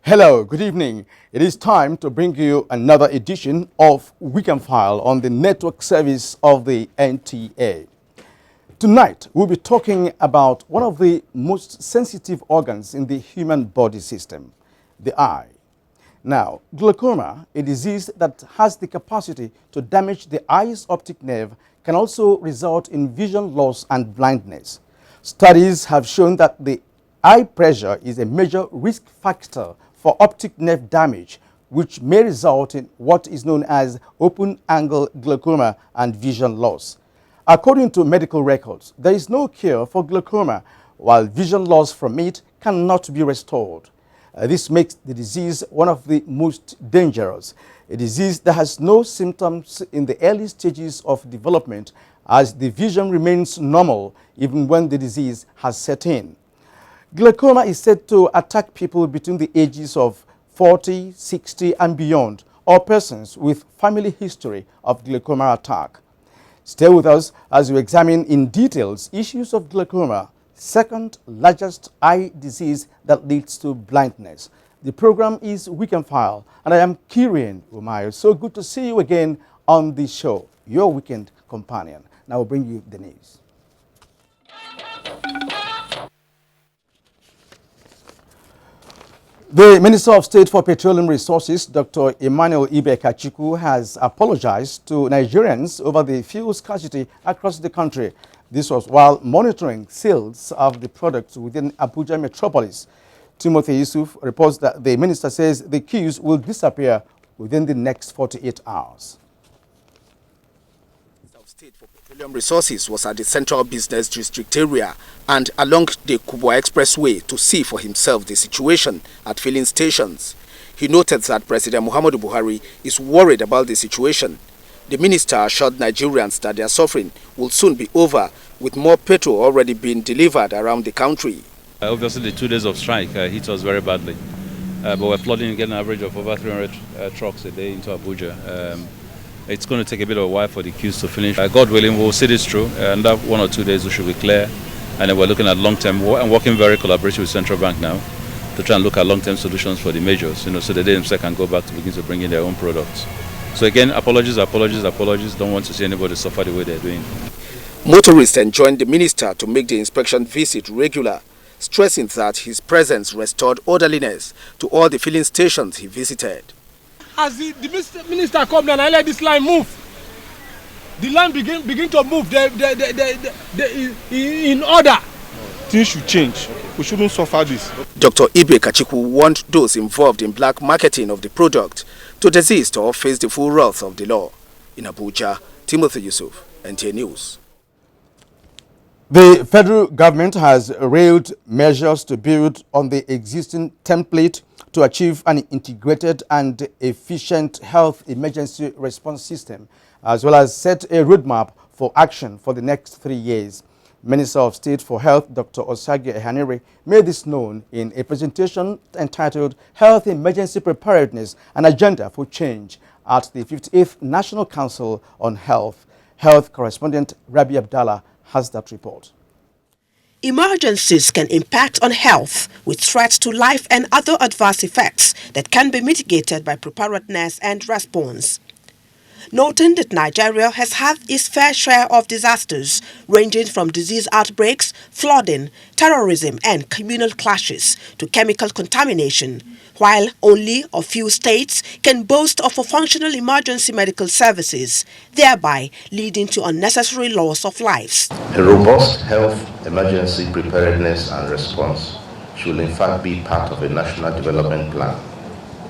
Hello, good evening. It is time to bring you another edition of Weekend File on the network service of the NTA. Tonight, we'll be talking about one of the most sensitive organs in the human body system, the eye. Now, glaucoma, a disease that has the capacity to damage the eye's optic nerve, can also result in vision loss and blindness. Studies have shown that the eye pressure is a major risk factor for optic nerve damage, which may result in what is known as open-angle glaucoma and vision loss. According to medical records, there is no cure for glaucoma, while vision loss from it cannot be restored. This makes the disease one of the most dangerous, a disease that has no symptoms in the early stages of development, as the vision remains normal even when the disease has set in. Glaucoma is said to attack people between the ages of 40, 60 and beyond, or persons with family history of glaucoma attack. Stay with us as we examine in details issues of glaucoma, second largest eye disease that leads to blindness. The program is Weekend File, and I am Kirian Umayo. So good to see you again on the show, your weekend companion. Now we'll bring you the news. The Minister of State for Petroleum Resources, Dr. Emmanuel Ibe-Kachikwu, has apologized to Nigerians over the fuel scarcity across the country. This was while monitoring sales of the products within Abuja metropolis. Timothy Yusuf reports that the minister says the queues will disappear within the next 48 hours. State for Petroleum Resources was at the Central Business District area and along the Kubwa Expressway to see for himself the situation at filling stations. He noted that President Muhammadu Buhari is worried about the situation. The minister assured Nigerians that their suffering will soon be over, with more petrol already being delivered around the country. Obviously, the 2 days of strike hit us very badly, but we're flooding again an average of over 300 trucks a day into Abuja. It's going to take a bit of a while for the queues to finish. God willing, we'll see this through, and that 1 or 2 days we should be clear. And then we're looking at long-term and working very collaboratively with Central Bank now to try and look at long-term solutions for the majors, so that they themselves can go back to begin to bring in their own products. So again, apologies. Don't want to see anybody suffer the way they're doing. Motorists enjoined the minister to make the inspection visit regular, stressing that his presence restored orderliness to all the filling stations he visited. As the minister come down and let this line move, the line begin to move. In order, things should change. We shouldn't suffer this. Dr. Ibe-Kachikwu warned those involved in black marketing of the product to desist or face the full wrath of the law. In Abuja, Timothy Yusuf, NTA News. The federal government has railed measures to build on the existing template to achieve an integrated and efficient health emergency response system, as well as set a roadmap for action for the next 3 years. Minister of State for Health, Dr. Osage Ehanire, made this known in a presentation entitled Health Emergency Preparedness, an Agenda for Change at the 58th National Council on Health. Health correspondent Rabi Abdallah has that report. Emergencies can impact on health with threats to life and other adverse effects that can be mitigated by preparedness and response. Noting that Nigeria has had its fair share of disasters ranging from disease outbreaks, flooding, terrorism and communal clashes to chemical contamination, while only a few states can boast of a functional emergency medical services, thereby leading to unnecessary loss of lives. A robust health emergency preparedness and response should in fact be part of a national development plan.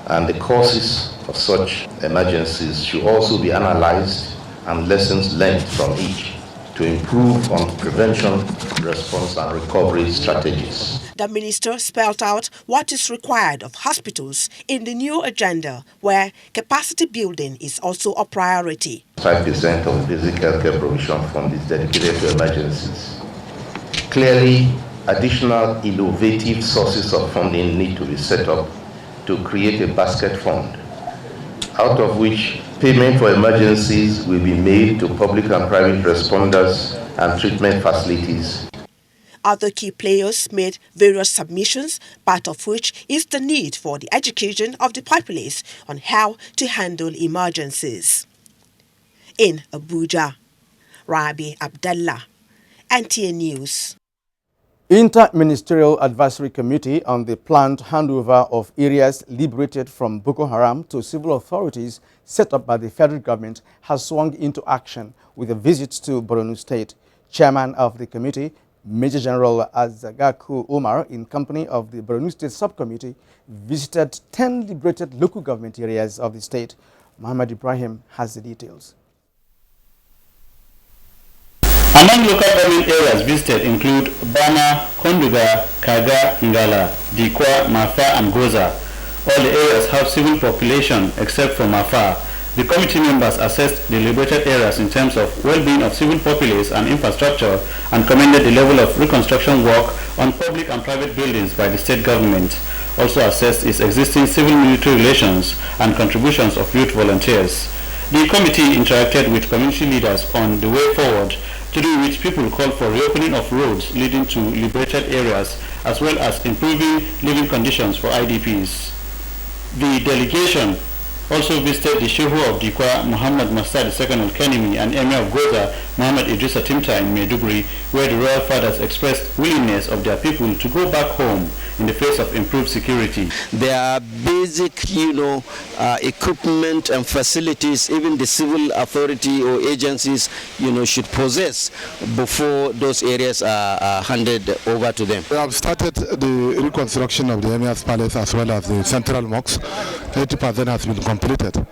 And the causes of such emergencies should also be analyzed and lessons learned from each to improve on prevention, response and recovery strategies. The minister spelled out what is required of hospitals in the new agenda, where capacity building is also a priority. 5% of basic healthcare provision fund is dedicated to emergencies. Clearly, additional innovative sources of funding need to be set up to create a basket fund, out of which payment for emergencies will be made to public and private responders and treatment facilities. Other key players made various submissions, part of which is the need for the education of the populace on how to handle emergencies. In Abuja, Rabi Abdallah, NTA News. Inter-Ministerial Advisory Committee on the planned handover of areas liberated from Boko Haram to civil authorities set up by the federal government has swung into action with a visit to Borno State. Chairman of the committee, Major General Azagaku Umar, in company of the Borno State Subcommittee, visited 10 liberated local government areas of the state. Muhammad Ibrahim has the details. Among local government areas visited include Bama, Konduga, Kaga, Ngala, Dikwa, Mafa, and Goza. All the areas have civil population except for Mafa. The committee members assessed the liberated areas in terms of well-being of civil populace and infrastructure and commended the level of reconstruction work on public and private buildings by the state government. Also assessed its existing civil-military relations and contributions of youth volunteers. The committee interacted with community leaders on the way forward, to do which people called for reopening of roads leading to liberated areas as well as improving living conditions for IDPs. The delegation also visited the Shehu of Dikwa, Muhammad Masad II Al-Kanimi, and Emir of Goza, Muhammad Idrissa Timta in Maiduguri, where the royal fathers expressed willingness of their people to go back home in the face of improved security. There are basic, equipment and facilities even the civil authority or agencies, should possess before those areas are handed over to them. We have started the reconstruction of the Emir's Palace as well as the central mosque. 80% has been completed.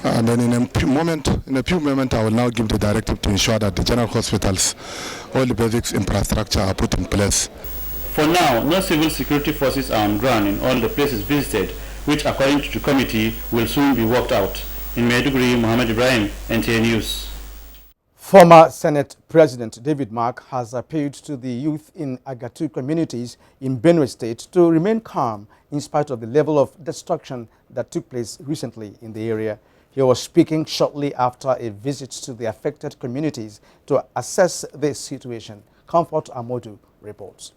And then in a few moments, I will now give the directive to ensure that the general hospitals, all the basic infrastructure are put in place. For now, no civil security forces are on ground in all the places visited, which according to the committee will soon be worked out. In Maiduguri, Muhammad Ibrahim, NTA News. Former Senate President David Mark has appealed to the youth in Agatu communities in Benue State to remain calm in spite of the level of destruction that took place recently in the area. He was speaking shortly after a visit to the affected communities to assess the situation. Comfort Amodu reports.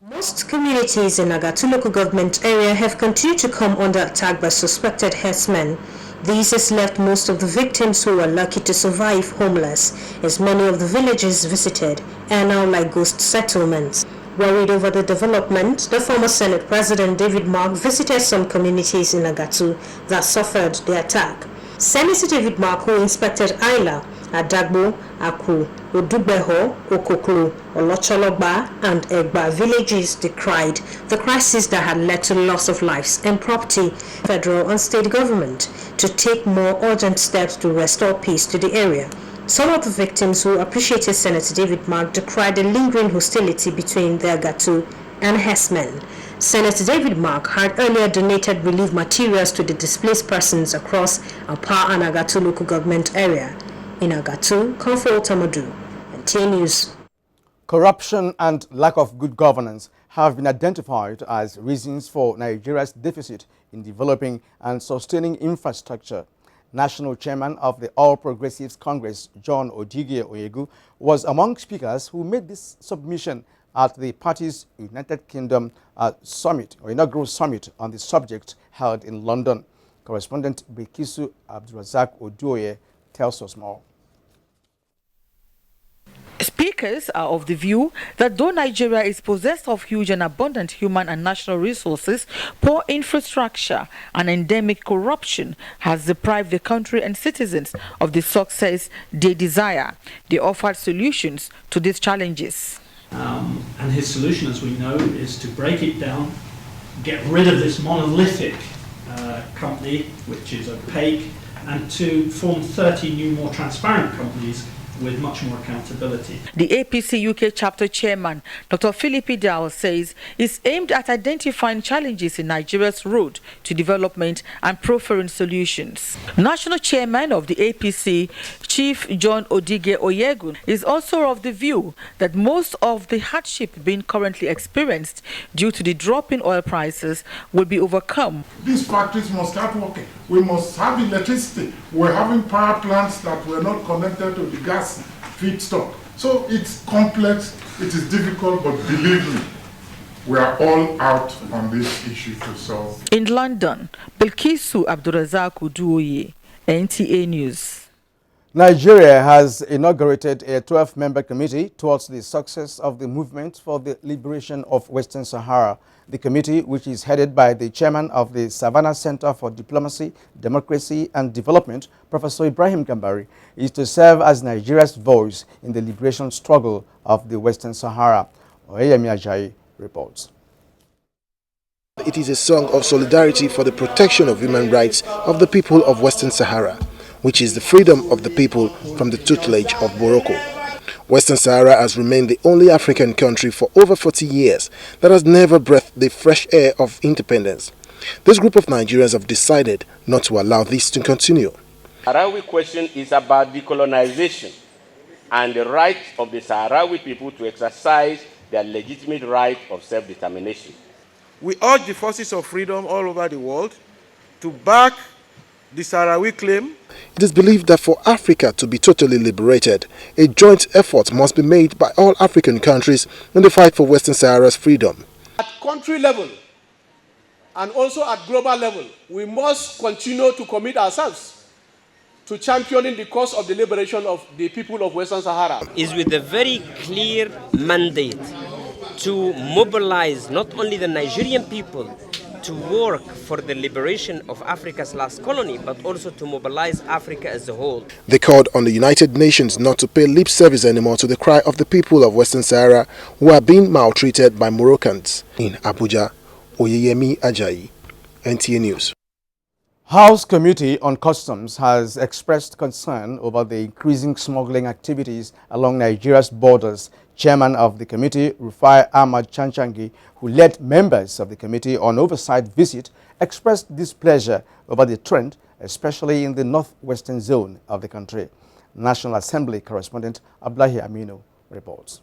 Most communities in Agatu local government area have continued to come under attack by suspected herdsmen. This has left most of the victims who were lucky to survive homeless, as many of the villages visited are now like ghost settlements. Worried over the development, the former Senate President David Mark visited some communities in Agatu that suffered the attack. Senator David Mark, who inspected Ayla, Adagbo, Aku, Odugbeho, Okoklu, Olocholoba, and Egba villages decried the crisis that had led to loss of lives and property. Federal and state government to take more urgent steps to restore peace to the area. Some of the victims who appreciated Senator David Mark decried the lingering hostility between the Agatu and herdsmen. Senator David Mark had earlier donated relief materials to the displaced persons across Apa and Agatu local government area. In Agatu, Comfort Amadu, NTA News. Corruption and lack of good governance have been identified as reasons for Nigeria's deficit in developing and sustaining infrastructure. National Chairman of the All Progressives Congress, John Odige Oyegu, was among speakers who made this submission at the party's United Kingdom summit, or inaugural summit on the subject held in London. Correspondent Bekisu Abdurazak Oduoye tells us more. Speakers are of the view that though Nigeria is possessed of huge and abundant human and natural resources, poor infrastructure and endemic corruption has deprived the country and citizens of the success they desire. They offered solutions to these challenges. And his solution, as we know, is to break it down, get rid of this monolithic company, which is opaque, and to form 30 new, more transparent companies with much more accountability. The APC UK chapter chairman, Dr. Philip Dow, says it's aimed at identifying challenges in Nigeria's road to development and proffering solutions. National chairman of the APC, Chief John Odige Oyegu, is also of the view that most of the hardship being currently experienced due to the drop in oil prices will be overcome. These factories must start working. We must have electricity. We're having power plants that were not connected to the gas feedstock. So it's complex, it is difficult, but believe me, we are all out on this issue to solve. In London, Bilkisu Abdurazak Uduoye, NTA News. Nigeria has inaugurated a 12-member committee towards the success of the movement for the liberation of Western Sahara. The committee, which is headed by the chairman of the Savannah Center for Diplomacy, Democracy and Development, Professor Ibrahim Gambari, is to serve as Nigeria's voice in the liberation struggle of the Western Sahara. Oyeyemi Ajayi reports. It is a song of solidarity for the protection of human rights of the people of Western Sahara, which is the freedom of the people from the tutelage of Morocco. Western Sahara has remained the only African country for over 40 years that has never breathed the fresh air of independence. This group of Nigerians have decided not to allow this to continue. The Sahrawi question is about decolonization and the right of the Sahrawi people to exercise their legitimate right of self-determination. We urge the forces of freedom all over the world to back the Sahrawi claim. It is believed that for Africa to be totally liberated, a joint effort must be made by all African countries in the fight for Western Sahara's freedom. At country level and also at global level, we must continue to commit ourselves to championing the cause of the liberation of the people of Western Sahara. Is with a very clear mandate to mobilize not only the Nigerian people to work for the liberation of Africa's last colony, but also to mobilize Africa as a whole. They called on the United Nations not to pay lip service anymore to the cry of the people of Western Sahara who are being maltreated by Moroccans. In Abuja, Oyeyemi Ajayi, NTA News. House Committee on Customs has expressed concern over the increasing smuggling activities along Nigeria's borders. Chairman of the committee, Rufai Ahmad Chanchangi, who led members of the committee on oversight visit, expressed displeasure over the trend, especially in the northwestern zone of the country. National Assembly correspondent Abdullahi Aminu reports.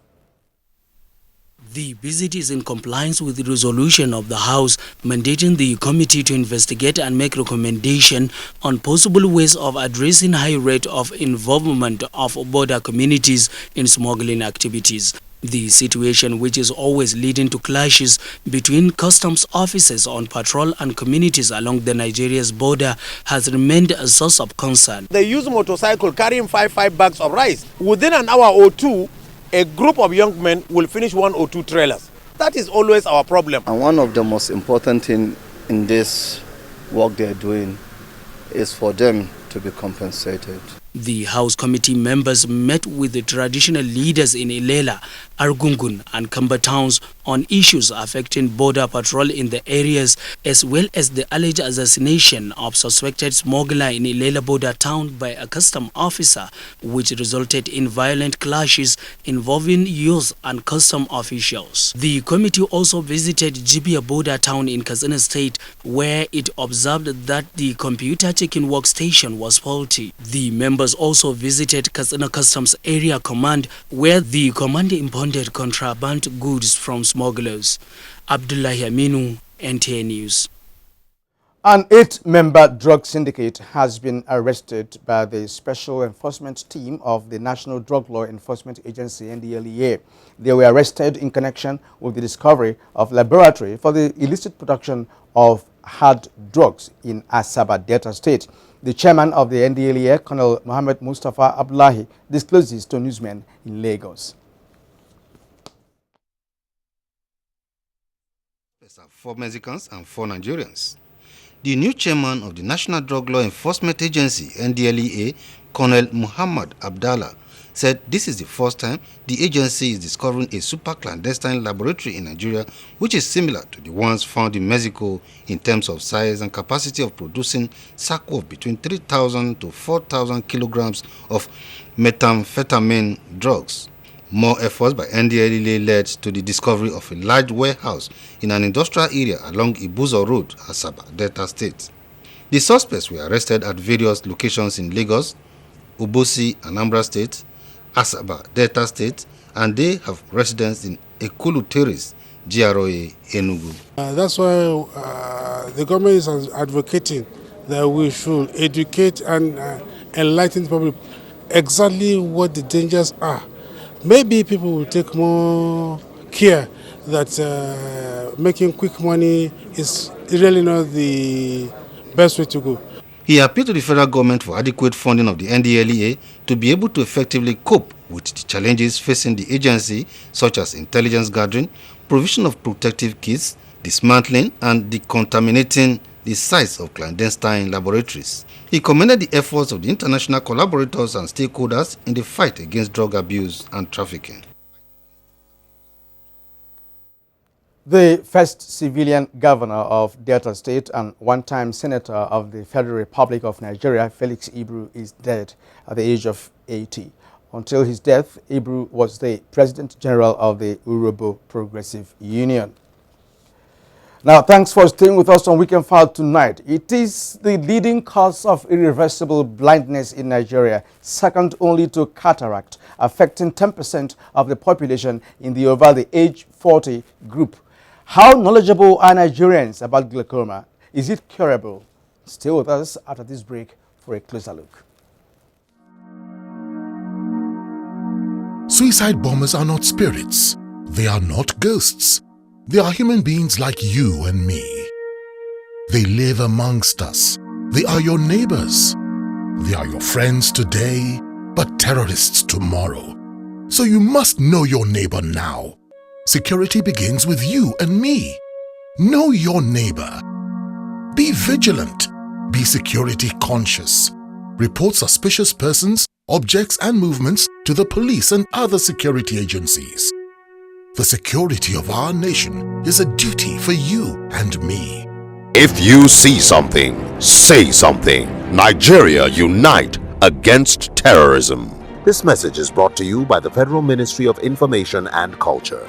The visit is in compliance with the resolution of the House mandating the committee to investigate and make recommendation on possible ways of addressing high rate of involvement of border communities in smuggling activities. The situation, which is always leading to clashes between customs officers on patrol and communities along the Nigeria's border, has remained a source of concern. They use motorcycle carrying five bags of rice. Within an hour or two, a group of young men will finish 1 or 2 trailers. That is always our problem. And one of the most important things in this work they're doing is for them to be compensated. The House Committee members met with the traditional leaders in Ilela, Argungun and Kamba towns on issues affecting border patrol in the areas, as well as the alleged assassination of suspected smuggler in Ilela border town by a custom officer, which resulted in violent clashes involving youth and custom officials. The committee also visited Jibia border town in Katsina State, where it observed that the computer checking workstation was faulty. The members also visited Katsina Customs Area Command, where the commander impounded contraband goods from smugglers. Abdullahi Aminu, NTA News. An 8-member drug syndicate has been arrested by the Special Enforcement Team of the National Drug Law Enforcement Agency, NDLEA. They were arrested in connection with the discovery of laboratory for the illicit production of hard drugs in Asaba Delta State. The chairman of the NDLEA, Colonel Mohammed Mustafa Abdullahi, discloses to newsmen in Lagos. 4 Mexicans and 4 Nigerians. The new chairman of the National Drug Law Enforcement Agency, NDLEA, Colonel Muhammad Abdallah, said this is the first time the agency is discovering a super clandestine laboratory in Nigeria, which is similar to the ones found in Mexico in terms of size and capacity of producing saco of between 3,000 to 4,000 kilograms of methamphetamine drugs. More efforts by NDLEA led to the discovery of a large warehouse in an industrial area along Abuja Road, Asaba, Delta State. The suspects were arrested at various locations in Lagos, Obosi, Anambra State, Asaba, Delta State, and they have residence in Ekulu Terrace, GRA, Enugu. That's why the government is advocating that we should educate and enlighten the public exactly what the dangers are maybe people will take more care that making quick money is really not the best way to go. He appealed to the federal government for adequate funding of the NDLEA to be able to effectively cope with the challenges facing the agency, such as intelligence gathering, provision of protective kits, dismantling and decontaminating the sites of clandestine laboratories. He commended the efforts of the international collaborators and stakeholders in the fight against drug abuse and trafficking. The first civilian governor of Delta State and one-time senator of the Federal Republic of Nigeria, Felix Ibru, is dead at the age of 80. Until his death, Ibru was the President General of the Urhobo Progressive Union. Now, thanks for staying with us on Weekend File tonight. It is the leading cause of irreversible blindness in Nigeria, second only to cataract, affecting 10% of the population in the over the age 40 group. How knowledgeable are Nigerians about glaucoma? Is it curable? Stay with us after this break for a closer look. Suicide bombers are not spirits. They are not ghosts. They are human beings like you and me. They live amongst us. They are your neighbors. They are your friends today, but terrorists tomorrow. So you must know your neighbor now. Security begins with you and me. Know your neighbor. Be vigilant. Be security conscious. Report suspicious persons, objects, and movements to the police and other security agencies. The security of our nation is a duty for you and me. If you see something, say something. Nigeria, unite against terrorism. This message is brought to you by the Federal Ministry of Information and Culture.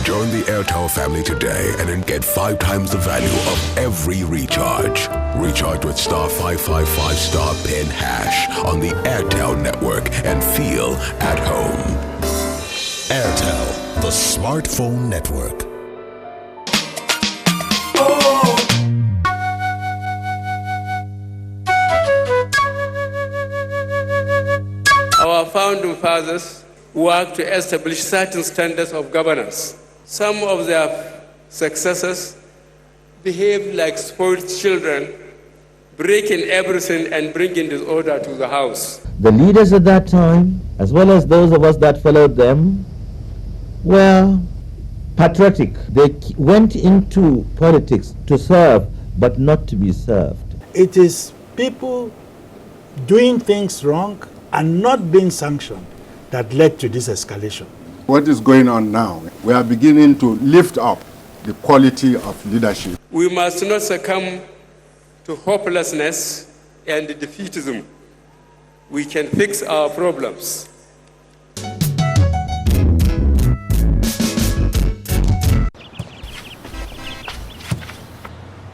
Join the Airtel family today and get 5 times the value of every recharge. Recharge with star 555 star PIN hash on the Airtel network and feel at home. Airtel, the smartphone network. Our founding fathers worked to establish certain standards of governance. Some of their successors behaved like spoiled children, breaking everything and bringing disorder to the house. The leaders at that time, as well as those of us that followed them, were patriotic. They went into politics to serve, but not to be served. It is people doing things wrong and not being sanctioned that led to this escalation. What is going on now? We are beginning to lift up the quality of leadership. We must not succumb to hopelessness and defeatism. We can fix our problems.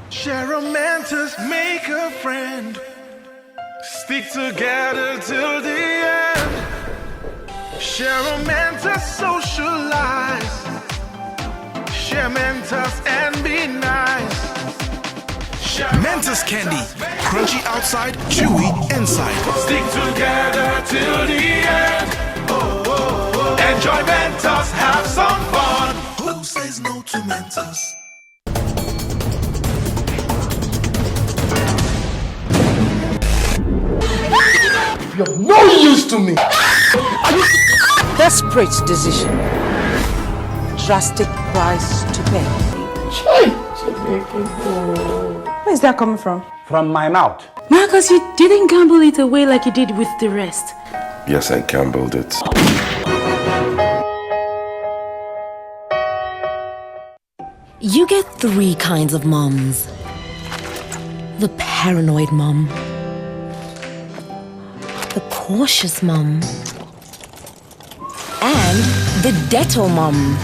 Share a mantis, make a friend. Stick together till the end. Share a Mentos, socialize. Share Mentos and be nice. Mentos candy, crunchy outside, chewy inside. Stick together till the end. Enjoy Mentos, have some fun. Who says no to Mentos? You're no use to me. Desperate decision. Drastic price to pay. Where is that coming from? From my mouth. Marcus, you didn't gamble it away like you did with the rest. Yes, I gambled it. You get 3 kinds of moms. The paranoid mom, the cautious mom, and the detto mom.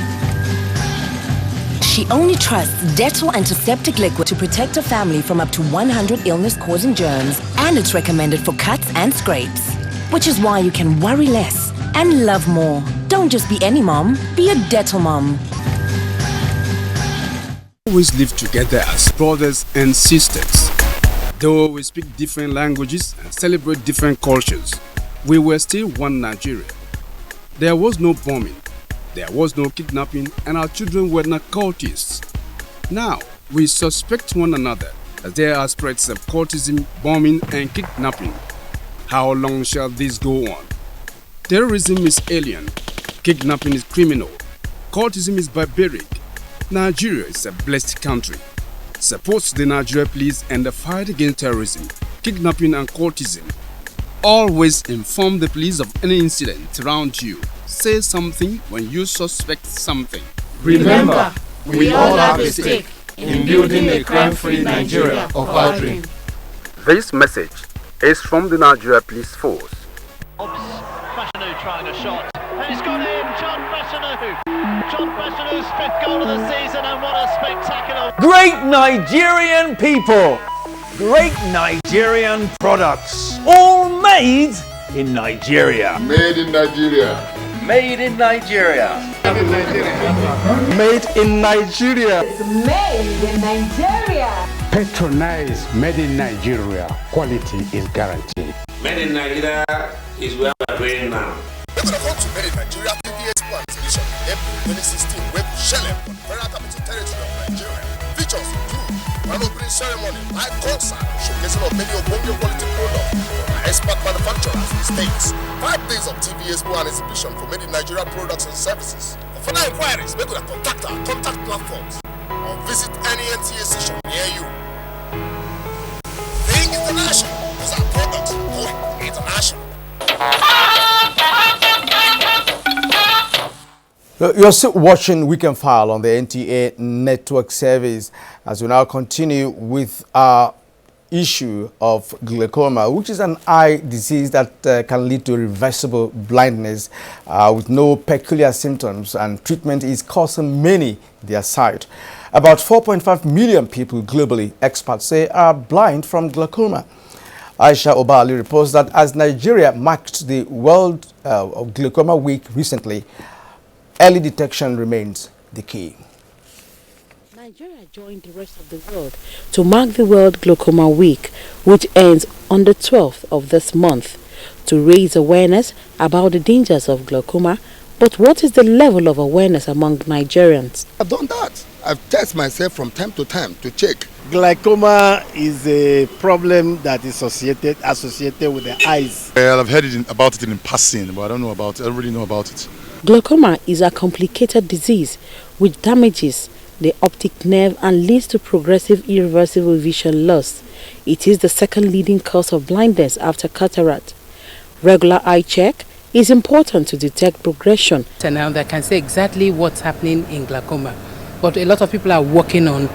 she only trusts Dettol antiseptic liquid to protect her family from up to 100 illness-causing germs, and it's recommended for cuts and scrapes. Which is why you can worry less and love more. Don't just be any mom, be a Dettol mom. Always live together as brothers and sisters. Though we speak different languages and celebrate different cultures, we were still one Nigeria. There was no bombing, there was no kidnapping, and our children were not cultists. Now, we suspect one another as there are spreads of cultism, bombing, and kidnapping. How long shall this go on? Terrorism is alien, kidnapping is criminal, cultism is barbaric. Nigeria is a blessed country. Support the Nigeria Police and the fight against terrorism, kidnapping and cultism. Always inform the police of any incident around you. Say something when you suspect something. Remember, we all have a stake in building a crime-free Nigeria of our dream. This message is from the Nigeria Police Force. Fashanou trying a shot, and it's gone in. John Fashanou's 5th goal of the season, and what a spectacular... Great Nigerian people, great Nigerian products, all made in Nigeria. Made in Nigeria. Made in Nigeria. Made in Nigeria. It's made in Nigeria. Patronize Made in Nigeria. Quality is guaranteed. Made in Nigeria is where we're going now. Welcome to Made in Nigeria TVS Plan Exhibition April 2016 with Shelem on the Federal Capital Territory of Nigeria. Features include an opening ceremony, live concert, showcasing of many Obongo quality products from our expert manufacturers in states. 5 days of TVS Plan Exhibition for Made in Nigeria products and services. For further inquiries, make sure to contact our contact platforms or visit any NTA station near you. Think international, because our products going international. You're still watching Weekend File on the NTA network service as we now continue with our issue of glaucoma, which is an eye disease that can lead to reversible blindness with no peculiar symptoms, and treatment is costing many their sight. About 4.5 million people globally, experts say, are blind from glaucoma. Aisha Obali reports that as Nigeria marked the World Glaucoma Week recently, early detection remains the key. Nigeria joined the rest of the world to mark the World Glaucoma Week, which ends on the 12th of this month, to raise awareness about the dangers of glaucoma. But what is the level of awareness among Nigerians? I've done that. I've tested myself from time to time to check. Glaucoma is a problem that is associated with the eyes. Well, I've heard about it in passing, but I don't really know about it. Glaucoma is a complicated disease which damages the optic nerve and leads to progressive irreversible vision loss. It is the second leading cause of blindness after cataract. Regular eye check is important to detect progression. And now they can say exactly what's happening in glaucoma, but a lot of people are working on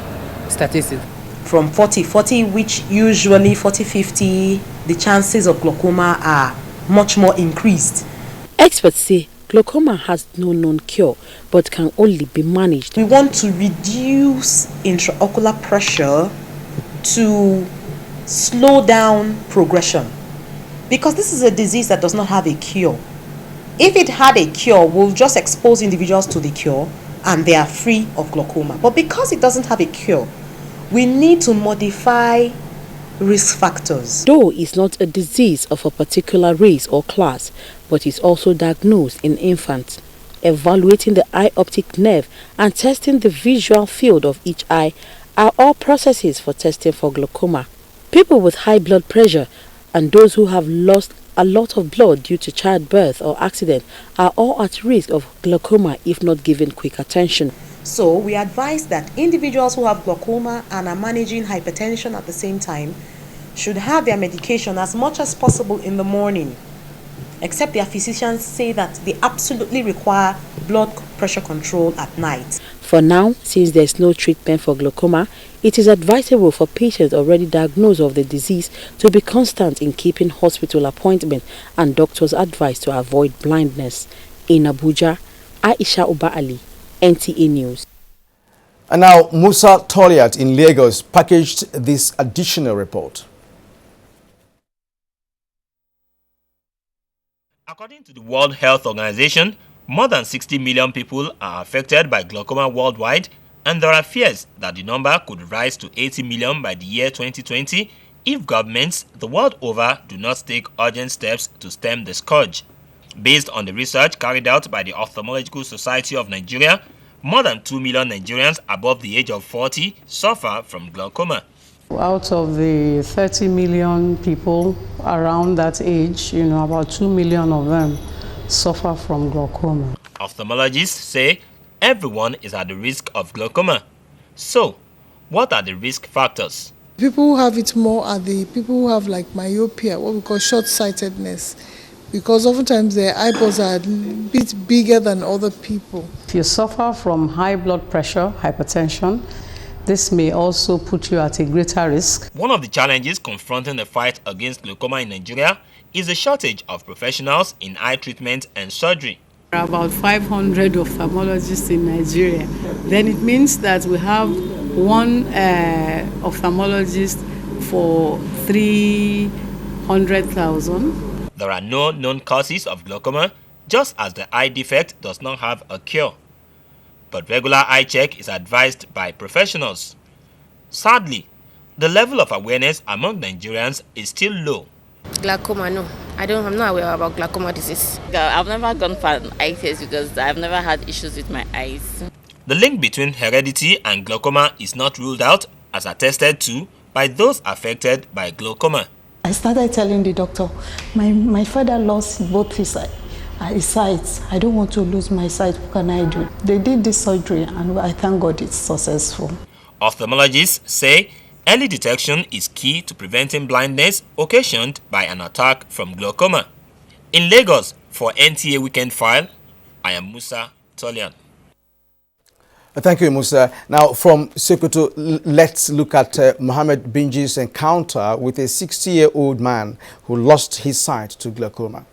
statistics. From 40-40, which usually 40-50, the chances of glaucoma are much more increased. Experts say glaucoma has no known cure, but can only be managed. We want to reduce intraocular pressure to slow down progression, because this is a disease that does not have a cure. If it had a cure, we'll just expose individuals to the cure and they are free of glaucoma. But because it doesn't have a cure, we need to modify risk factors. Though it's not a disease of a particular race or class, but is also diagnosed in infants. Evaluating the eye optic nerve and testing the visual field of each eye are all processes for testing for glaucoma. People with high blood pressure and those who have lost a lot of blood due to childbirth or accident are all at risk of glaucoma if not given quick attention. So we advise that individuals who have glaucoma and are managing hypertension at the same time should have their medication as much as possible in the morning, except their physicians say that they absolutely require blood pressure control at night. For now, since there is no treatment for glaucoma, it is advisable for patients already diagnosed of the disease to be constant in keeping hospital appointments and doctors' advice to avoid blindness. In Abuja, Aisha Obali, NTA News. And now Musa Toliat in Lagos packaged this additional report. According to the World Health Organization, more than 60 million people are affected by glaucoma worldwide, and there are fears that the number could rise to 80 million by the year 2020 if governments the world over do not take urgent steps to stem the scourge. Based on the research carried out by the Ophthalmological Society of Nigeria, more than 2 million Nigerians above the age of 40 suffer from glaucoma. Out of the 30 million people around that age, about 2 million of them suffer from glaucoma. Ophthalmologists say everyone is at the risk of glaucoma. So, what are the risk factors? People who have it more are the people who have like myopia, what we call short-sightedness, because oftentimes their eyeballs are a bit bigger than other people. If you suffer from high blood pressure, hypertension, this may also put you at a greater risk. One of the challenges confronting the fight against glaucoma in Nigeria is the shortage of professionals in eye treatment and surgery. There are about 500 ophthalmologists in Nigeria. Then it means that we have one ophthalmologist for 300,000. There are no known causes of glaucoma, just as the eye defect does not have a cure. But regular eye check is advised by professionals. Sadly, the level of awareness among Nigerians is still low. Glaucoma, no. I'm not aware about glaucoma disease. I've never gone for an eye test because I've never had issues with my eyes. The link between heredity and glaucoma is not ruled out, as attested to by those affected by glaucoma. I started telling the doctor, my father lost both his sight. I don't want to lose my sight. What can I do? They did this surgery and I thank God it's successful. Ophthalmologists say early detection is key to preventing blindness occasioned by an attack from glaucoma. In Lagos, for NTA Weekend File, I am Musa Tolian. Thank you, Musa. Now, from Sokoto, let's look at Mohammed Binji's encounter with a 60-year-old man who lost his sight to glaucoma.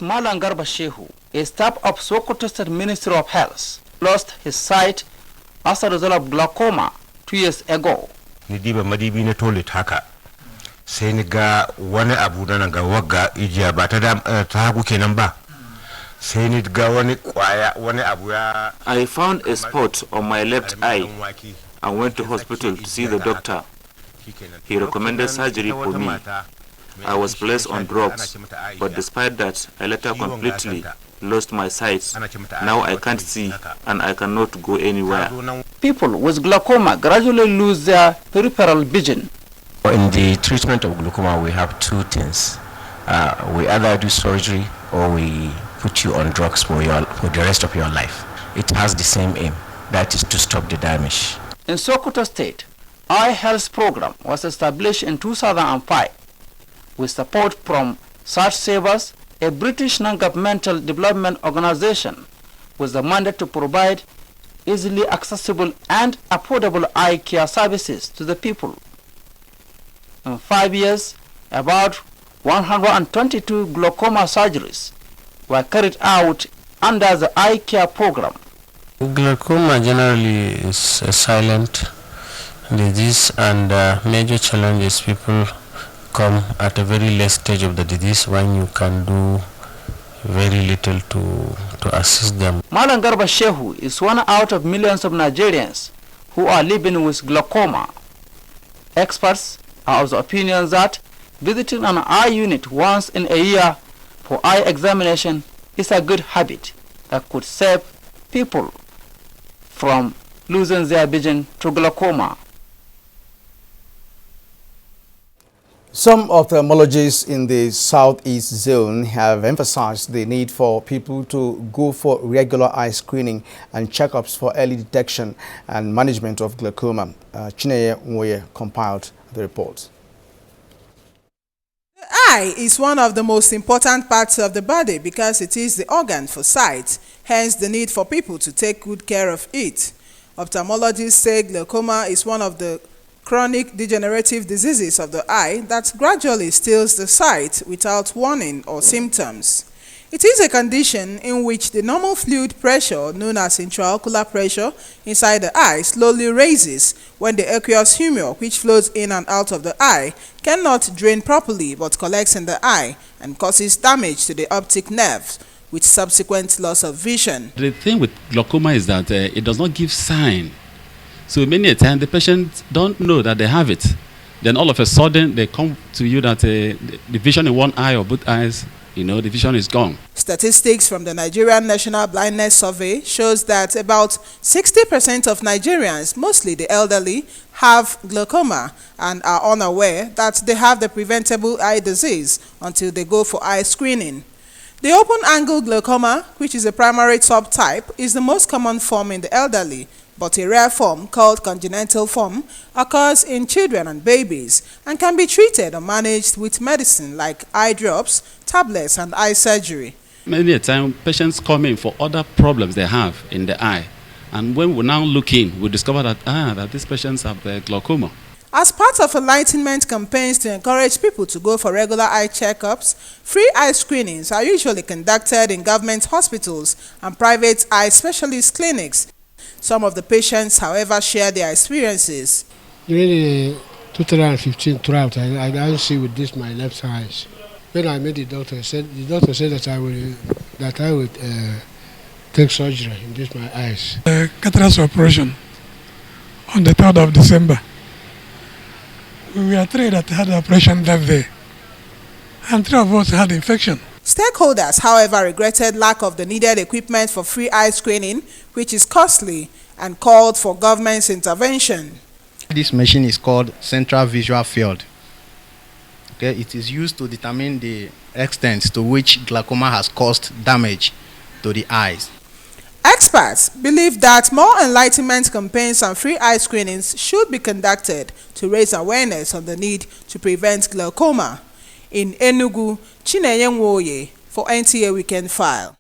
Malam Garba Shehu, a staff of Sokoto State Ministry of Health, lost his sight as a result of glaucoma 2 years ago. Nidiba madibi na toilet haka. Sai ni ga wani abu nan ga wagga ijiya ba ta hagu kenan ba. Sai ni ga wani kwaya wani abu ya. I found a spot on my left eye and went to hospital to see the doctor. He recommended surgery for me. I was placed on drugs, but despite that, I later completely lost my sight. Now I can't see and I cannot go anywhere. People with glaucoma gradually lose their peripheral vision. In the treatment of glaucoma, we have two things. We either do surgery or we put you on drugs for the rest of your life. It has the same aim, that is to stop the damage. In Sokoto State, Eye Health Program was established in 2005 with support from Search Savers, a British non-governmental development organization with the mandate to provide easily accessible and affordable eye care services to the people. In 5 years, about 122 glaucoma surgeries were carried out under the eye care program. Glaucoma generally is a silent disease, and major challenges people come at a very late stage of the disease when you can do very little to assist them. Malam Garba Shehu is one out of millions of Nigerians who are living with glaucoma. Experts are of the opinion that visiting an eye unit once in a year for eye examination is a good habit that could save people from losing their vision to glaucoma. Some ophthalmologists in the Southeast Zone have emphasized the need for people to go for regular eye screening and checkups for early detection and management of glaucoma. Chineye Nwoye compiled the report. The eye is one of the most important parts of the body because it is the organ for sight, hence the need for people to take good care of it. Ophthalmologists say glaucoma is one of the chronic degenerative diseases of the eye that gradually steals the sight without warning or symptoms. It is a condition in which the normal fluid pressure, known as intraocular pressure, inside the eye slowly raises when the aqueous humor, which flows in and out of the eye, cannot drain properly but collects in the eye and causes damage to the optic nerves, with subsequent loss of vision. The thing with glaucoma is that it does not give sign. So many a time the patients don't know that they have it. Then all of a sudden they come to you that the vision in one eye or both eyes, the vision is gone. Statistics from the Nigerian National Blindness Survey shows that about 60% of Nigerians, mostly the elderly, have glaucoma and are unaware that they have the preventable eye disease until they go for eye screening. The open-angle glaucoma, which is a primary subtype, is the most common form in the elderly, but a rare form called congenital form occurs in children and babies and can be treated or managed with medicine like eye drops, tablets, and eye surgery. Many a time patients come in for other problems they have in the eye, and when we now look in, we discover that these patients have glaucoma. As part of enlightenment campaigns to encourage people to go for regular eye checkups, free eye screenings are usually conducted in government hospitals and private eye specialist clinics. Some of the patients, however, share their experiences. During the 2015 drought, I didn't see with this my left eye. When I met the doctor said that I would take surgery in this my eyes. Cataract operation on the 3rd of December. We were three that had the operation that day, and 3 of us had infection. Stakeholders, however, regretted lack of the needed equipment for free eye screening, which is costly, and called for government's intervention. This machine is called central visual field. Okay, it is used to determine the extent to which glaucoma has caused damage to the eyes. Experts believe that more enlightenment campaigns and free eye screenings should be conducted to raise awareness on the need to prevent glaucoma. In Enugu, Chinenye Nwoye for NTA Weekend File.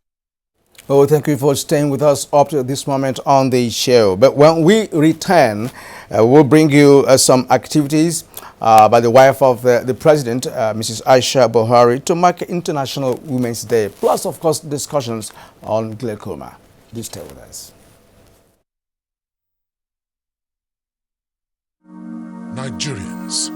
Oh, thank you for staying with us up to this moment on the show. But when we return, we'll bring you some activities by the wife of the president, Mrs. Aisha Buhari, to mark International Women's Day, plus, of course, discussions on glaucoma. Do stay with us. Nigerians.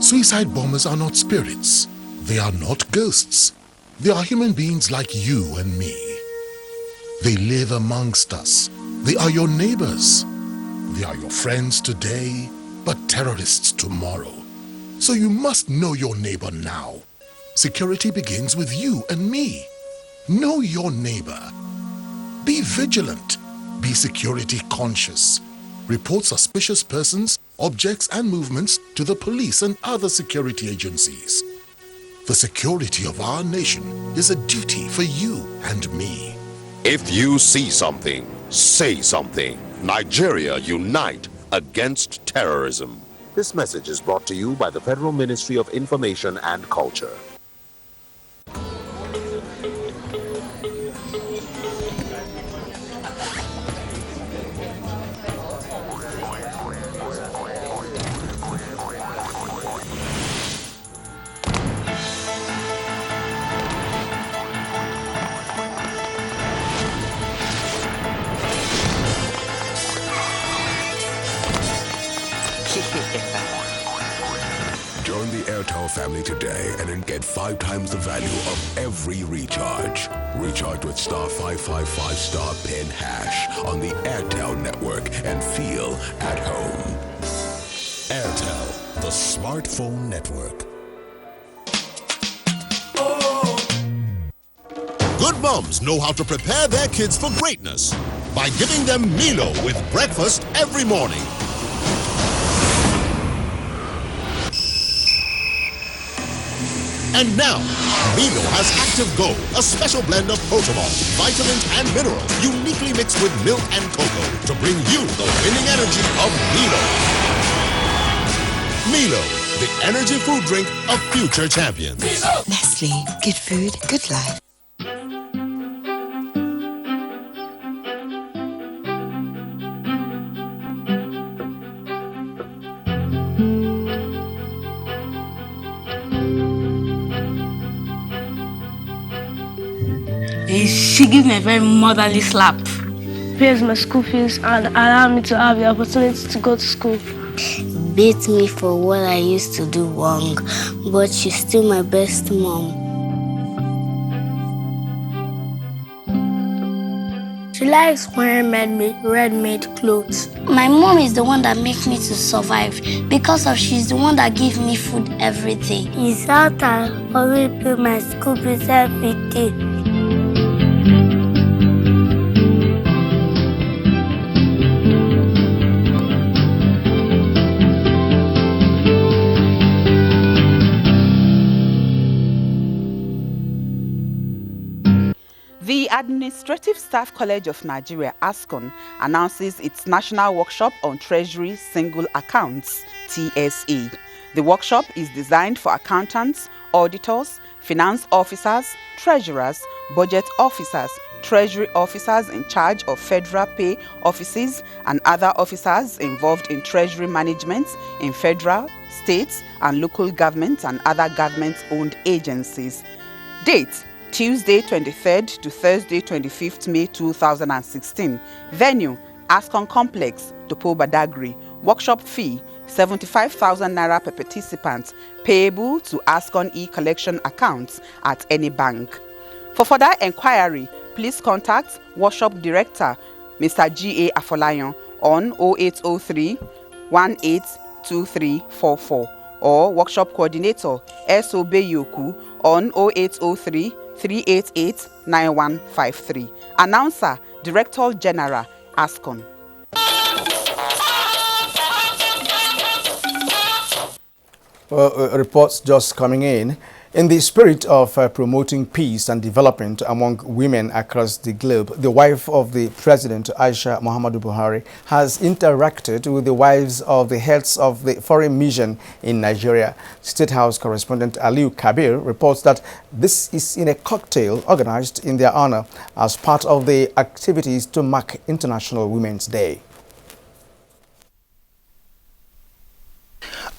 Suicide bombers are not spirits. They are not ghosts. They are human beings like you and me. They live amongst us. They are your neighbors. They are your friends today, but terrorists tomorrow. So you must know your neighbor now. Security begins with you and me. Know your neighbor. Be vigilant. Be security conscious. Report suspicious persons, objects, and movements to the police and other security agencies. The security of our nation is a duty for you and me. If you see something, say something. Nigeria, unite against terrorism. This message is brought to you by the Federal Ministry of Information and Culture. Join the Airtel family today and get 5 times the value of every recharge. Recharge with star 555 star pin hash on the Airtel network and feel at home. Airtel, the smartphone network. Good moms know how to prepare their kids for greatness by giving them Milo with breakfast every morning. And now, Milo has Active Go, a special blend of Protomol, vitamins, and minerals, uniquely mixed with milk and cocoa to bring you the winning energy of Milo. Milo, the energy food drink of future champions. Nestle, good food, good life. She gave me a very motherly slap. Pays my school fees and allow me to have the opportunity to go to school. Beat me for what I used to do wrong, but she's still my best mom. She likes wearing ready-made clothes. My mom is the one that makes me to survive because of she's the one that gives me food every day. It's out I always pay my school fees every day. The Administrative Staff College of Nigeria, ASCON, announces its National Workshop on Treasury Single Accounts, TSA. The workshop is designed for accountants, auditors, finance officers, treasurers, budget officers, treasury officers in charge of federal pay offices, and other officers involved in treasury management in federal, states, and local governments and other government-owned agencies. Date: Tuesday 23rd to Thursday 25th May 2016. Venue: ASCON Complex, Topo Badagry. Workshop fee: 75,000 naira per participant, payable to ASCON e-collection accounts at any bank. For further enquiry, please contact Workshop Director Mr. G.A. Afolayan on 0803 182344 or Workshop Coordinator S.O. Beyoku on 0803 388 9153. Announcer, Director General, ASCON. Reports just coming in. In the spirit of promoting peace and development among women across the globe, the wife of the President, Aisha Muhammadu Buhari, has interacted with the wives of the heads of the foreign mission in Nigeria. State House correspondent Aliu Kabir reports that this is in a cocktail organized in their honor as part of the activities to mark International Women's Day.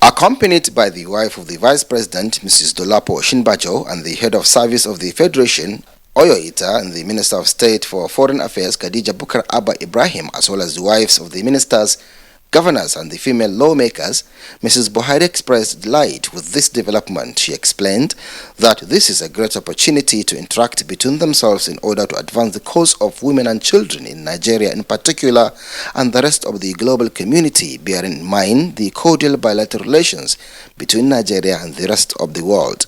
Accompanied by the wife of the Vice President, Mrs. Dolapo Shinbajo, and the head of service of the Federation, Oyo Ita, and the Minister of State for Foreign Affairs, Khadija Bukar Abba Ibrahim, as well as the wives of the ministers, governors, and the female lawmakers, Mrs. Buhari expressed delight with this development. She explained that this is a great opportunity to interact between themselves in order to advance the cause of women and children in Nigeria in particular and the rest of the global community, bearing in mind the cordial bilateral relations between Nigeria and the rest of the world.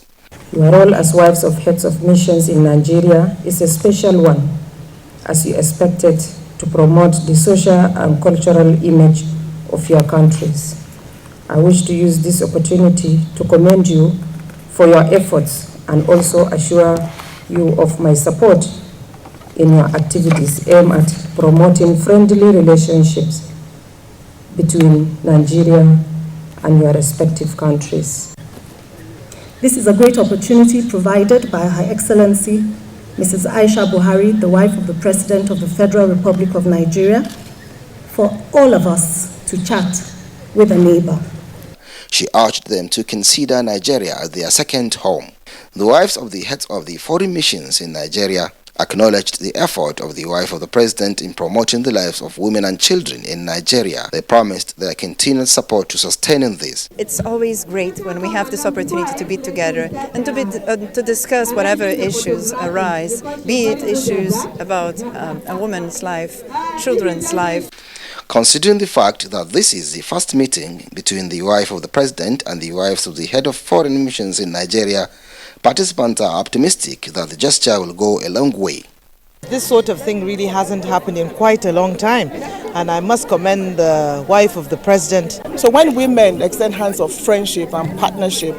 Your role as wives of heads of missions in Nigeria is a special one, as you expected to promote the social and cultural image of your countries. I wish to use this opportunity to commend you for your efforts and also assure you of my support in your activities aimed at promoting friendly relationships between Nigeria and your respective countries. This is a great opportunity provided by Her Excellency Mrs. Aisha Buhari, the wife of the President of the Federal Republic of Nigeria, for all of us to chat with a neighbor. She urged them to consider Nigeria as their second home. The wives of the heads of the foreign missions in Nigeria acknowledged the effort of the wife of the president in promoting the lives of women and children in Nigeria. They promised their continued support to sustaining this. It's always great when we have this opportunity to be together and to discuss whatever issues arise, be it issues about a woman's life, children's life. Considering the fact that this is the first meeting between the wife of the president and the wives of the head of foreign missions in Nigeria, participants are optimistic that the gesture will go a long way. This sort of thing really hasn't happened in quite a long time, and I must commend the wife of the president. So when women extend hands of friendship and partnership,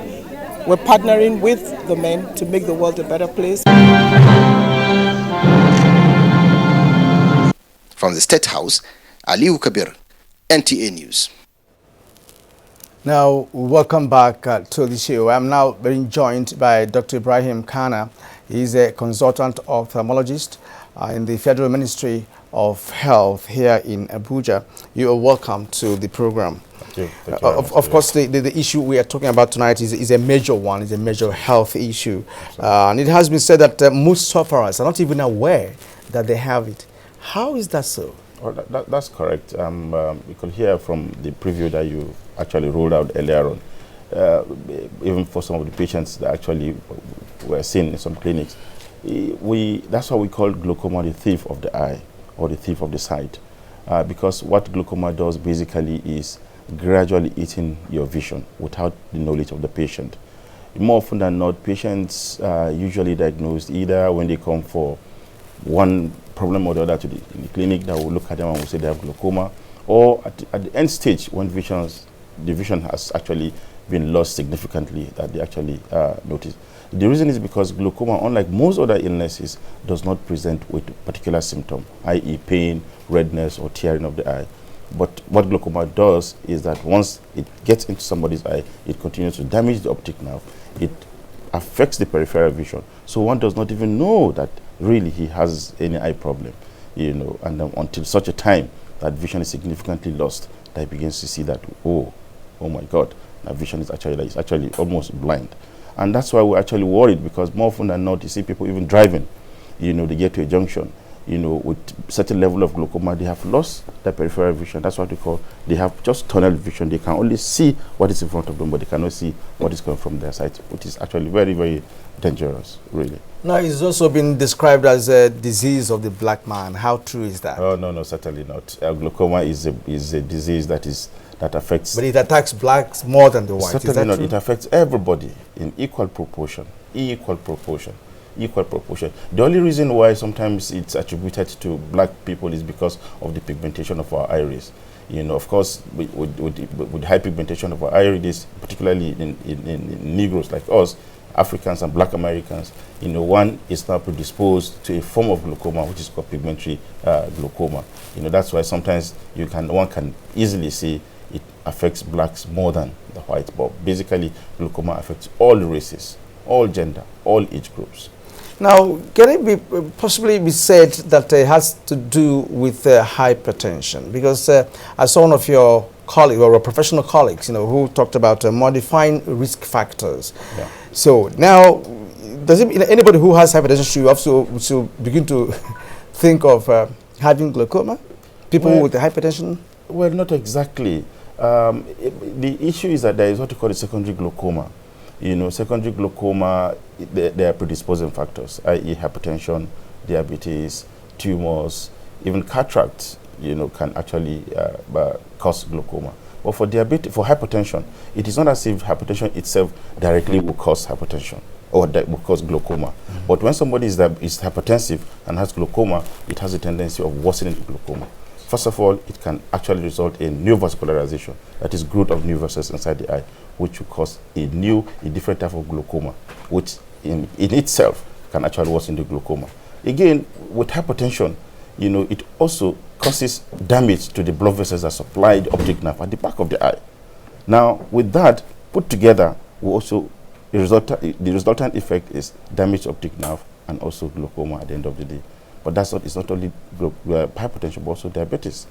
we're partnering with the men to make the world a better place. From the State House, Aliu Kabir, NTA News. Now, welcome back to the show. I'm now being joined by Dr. Ibrahim Kana. He's a consultant ophthalmologist in the Federal Ministry of Health here in Abuja. You are welcome to the program. Thank you. Thank you Of course, the issue we are talking about tonight is a major one, is a major health issue. And it has been said that most sufferers are not even aware that they have it. How is that so? Well, that's correct. You could hear from the preview that you actually rolled out earlier on. Even for some of the patients that actually were seen in some clinics, that's what we call glaucoma, the thief of the eye or the thief of the sight. Because what glaucoma does basically is gradually eating your vision without the knowledge of the patient. More often than not, patients are usually diagnosed either when they come for one problem or the other to the clinic that will look at them and will say they have glaucoma, or at the end stage when the vision has actually been lost significantly that they actually notice. The reason is because glaucoma, unlike most other illnesses, does not present with particular symptom, i.e. pain, redness, or tearing of the eye. But what glaucoma does is that once it gets into somebody's eye, it continues to damage the optic nerve. It affects the peripheral vision. So one does not even know that really he has any eye problem, and until such a time that vision is significantly lost, that he begins to see that, oh my God, that vision is actually almost blind. And that's why we're actually worried, because more often than not, you see people even driving, they get to a junction, with certain level of glaucoma, they have lost their peripheral vision. That's what we call, they have just tunnel vision. They can only see what is in front of them, but they cannot see what is coming from their side, which is actually very, very dangerous, really. Now, it's also been described as a disease of the black man. How true is that? Oh, no, certainly not. Glaucoma is a disease that affects... But it attacks blacks more than the whites. Certainly not. It affects everybody in equal proportion. The only reason why sometimes it's attributed to black people is because of the pigmentation of our iris. Of course, with high pigmentation of our iris, particularly in Negroes like us, Africans and black Americans, one is now predisposed to a form of glaucoma which is called pigmentary glaucoma. That's why sometimes one can easily see it affects blacks more than the whites. But basically, glaucoma affects all races, all gender, all age groups. Now, can it possibly be said that it has to do with hypertension? Because I saw one of your colleagues, or professional colleagues, who talked about modifying risk factors. Yeah. So now, does it mean anybody who has hypertension should also begin to think of having glaucoma? People with hypertension? Well, not exactly. The issue is that there is what you call a secondary glaucoma. Secondary glaucoma, there are predisposing factors, i.e. hypertension, diabetes, tumors, even cataracts, can actually cause glaucoma. But for hypertension, it is not as if hypertension itself directly will cause hypertension or that will cause glaucoma. But when somebody is hypertensive and has glaucoma, it has a tendency of worsening the glaucoma. First of all, it can actually result in neovascularization, that is growth of new vessels inside the eye, which will cause a different type of glaucoma, which in itself can actually worsen the glaucoma. Again, with hypertension, it also causes damage to the blood vessels that supply the optic nerve at the back of the eye. Now, with that put together, the resultant effect is damaged optic nerve and also glaucoma at the end of the day. But it's not only hypertension, but also diabetes.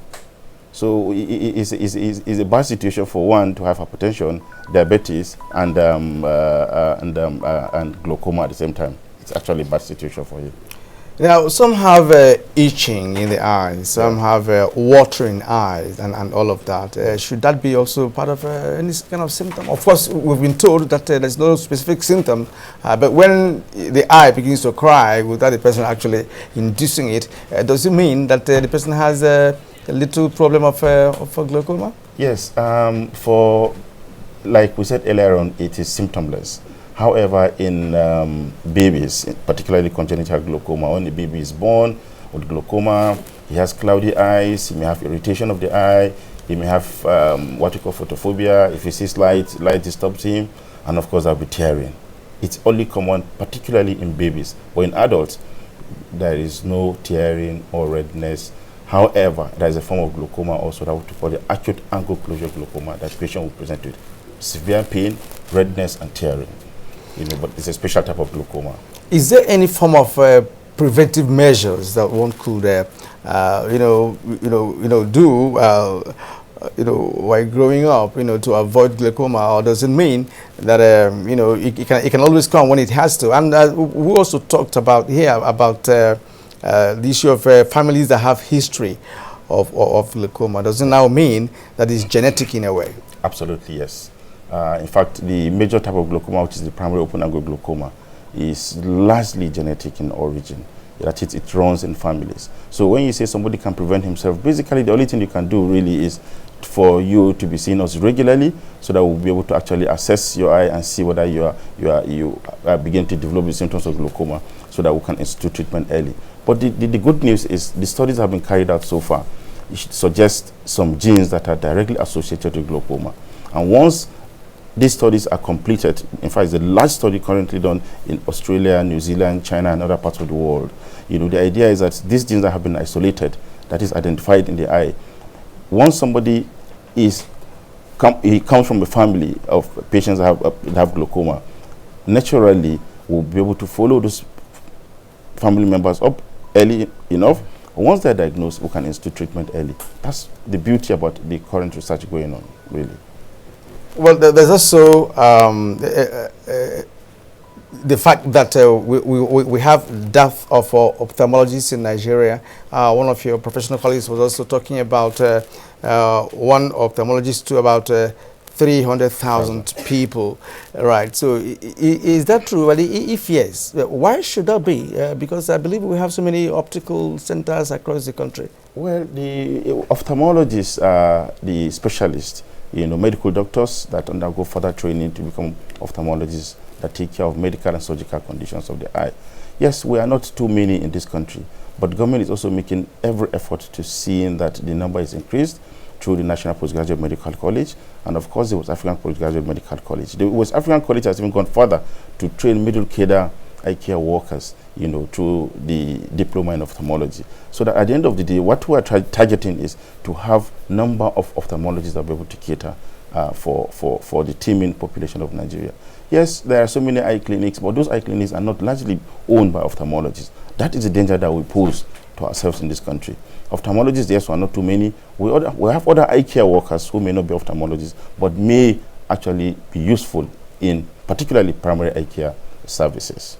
So it's a bad situation for one to have hypertension, diabetes, and glaucoma at the same time. It's actually a bad situation for you. Now, some have itching in the eyes, some have watering eyes, and all of that. Should that be also part of any kind of symptom? Of course, we've been told that there's no specific symptom, but when the eye begins to cry without the person actually inducing it, does it mean that the person has a little problem of glaucoma? Yes, like we said earlier on, it is symptomless. However, in babies, particularly congenital glaucoma, when the baby is born with glaucoma, he has cloudy eyes, he may have irritation of the eye, he may have what we call photophobia. If he sees light disturbs him, and of course there will be tearing. It's only common, particularly in babies, but in adults, there is no tearing or redness. However, there is a form of glaucoma also that we call the acute angle closure glaucoma that the patient will present with severe pain, redness, and tearing. but it's a special type of glaucoma. Is there any form of preventive measures that one could, do, while growing up, to avoid glaucoma, or does it mean that it can always come when it has to? And we also talked about the issue of families that have history of glaucoma. Does it now mean that it's genetic in a way? Absolutely, yes. In fact, the major type of glaucoma, which is the primary open-angle glaucoma, is largely genetic in origin. That it runs in families. So when you say somebody can prevent himself, basically the only thing you can do really is for you to be seen us regularly, so that we'll be able to actually assess your eye and see whether you are beginning to develop the symptoms of glaucoma, so that we can institute treatment early. But the good news is the studies have been carried out so far. It should suggest some genes that are directly associated with glaucoma. And once these studies are completed, in fact, it's a large study currently done in Australia, New Zealand, China, and other parts of the world. The idea is that these genes that have been isolated, that is identified in the eye, once somebody he comes from a family of patients that have glaucoma, naturally we'll be able to follow those family members up early enough. Once they're diagnosed, we can institute treatment early. That's the beauty about the current research going on, really. Well, there's also the fact that we have dearth of ophthalmologists in Nigeria. One of your professional colleagues was also talking about one ophthalmologist to about 300,000 people, right? So is that true? Well, if yes, why should that be? Because I believe we have so many optical centers across the country. Well, the ophthalmologists are the specialists, medical doctors that undergo further training to become ophthalmologists that take care of medical and surgical conditions of the eye. Yes, we are not too many in this country, but government is also making every effort to see that the number is increased through the National Postgraduate Medical College, and of course the West African Postgraduate Medical College. The West African College has even gone further to train middle cadre eye care workers, through the diploma in ophthalmology. So that at the end of the day, what we are targeting is to have number of ophthalmologists that will be able to cater for the teeming population of Nigeria. Yes, there are so many eye clinics, but those eye clinics are not largely owned by ophthalmologists. That is the danger that we pose to ourselves in this country. Ophthalmologists, yes, are not too many. We have other eye care workers who may not be ophthalmologists, but may actually be useful in particularly primary eye care services.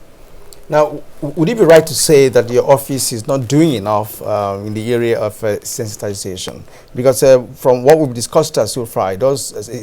Now, would it be right to say that your office is not doing enough in the area of sensitization? Because from what we've discussed so far, it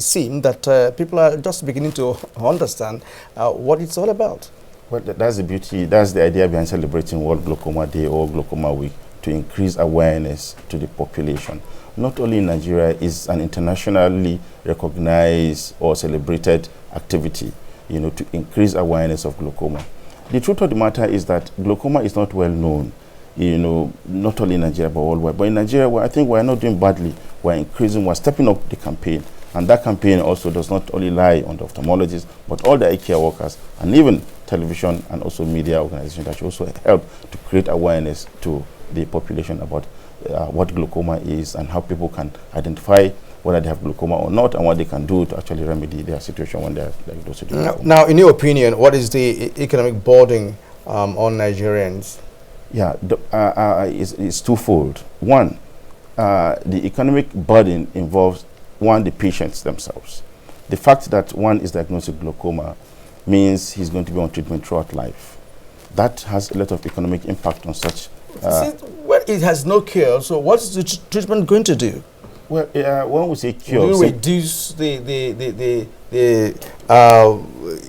seem that people are just beginning to understand what it's all about. Well, that's the beauty, that's the idea behind celebrating World Glaucoma Day or Glaucoma Week, to increase awareness to the population. Not only in Nigeria, it's an internationally recognized or celebrated activity, to increase awareness of glaucoma. The truth of the matter is that glaucoma is not well known, not only in Nigeria but worldwide. But in Nigeria, I think we're not doing badly. We're stepping up the campaign. And that campaign also does not only lie on the ophthalmologists, but all the eye care workers, and even television and also media organizations that should also help to create awareness to the population about what glaucoma is and how people can identify whether they have glaucoma or not, and what they can do to actually remedy their situation when they're like those situations. Now, in your opinion, what is the economic burden on Nigerians? Yeah, it's twofold. One, the economic burden involves, one, the patients themselves. The fact that one is diagnosed with glaucoma means he's going to be on treatment throughout life. That has a lot of economic impact on such. Well, it has no cure, so what is the treatment going to do? Well, when we say cure, will you reduce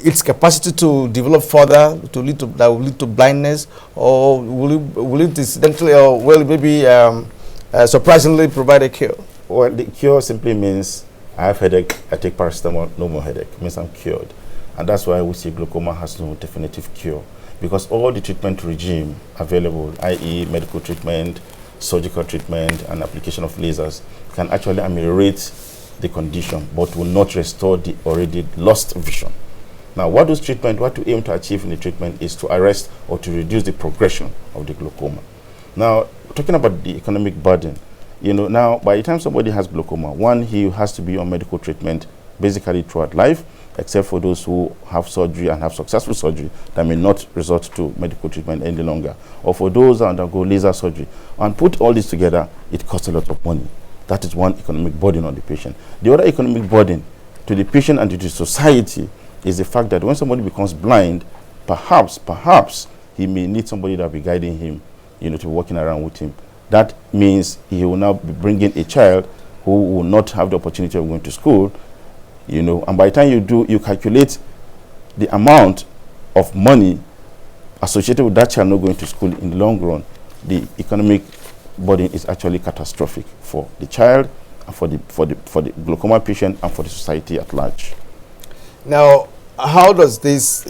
its capacity to develop further, that will lead to blindness, or will it incidentally, or will maybe surprisingly provide a cure? Well, the cure simply means I have headache, I take paracetamol, no more headache. It means I'm cured, and that's why we say glaucoma has no definitive cure, because all the treatment regime available, i.e., medical treatment, surgical treatment, and application of lasers, can actually ameliorate the condition, but will not restore the already lost vision. Now, what we aim to achieve in the treatment is to arrest or to reduce the progression of the glaucoma. Now, talking about the economic burden, now by the time somebody has glaucoma, one, he has to be on medical treatment basically throughout life, except for those who have surgery and have successful surgery that may not resort to medical treatment any longer, or for those that undergo laser surgery. And put all this together, it costs a lot of money. That is one economic burden on the patient. The other economic burden to the patient and to the society is the fact that when somebody becomes blind, perhaps he may need somebody that will be guiding him, to be walking around with him. That means he will now be bringing a child who will not have the opportunity of going to school, and by the time you calculate the amount of money associated with that child not going to school in the long run, the economic burden is actually catastrophic for the child, and for the glaucoma patient, and for the society at large. Now, how does this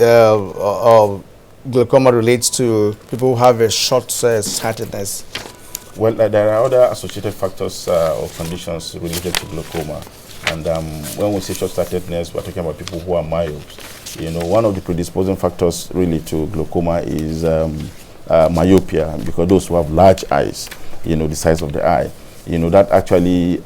glaucoma relate to people who have a short-sightedness? Well, there are other associated factors or conditions related to glaucoma. And when we say short-sightedness, we're talking about people who are myopes. One of the predisposing factors really to glaucoma is myopia, because those who have large eyes, the size of the eye, that actually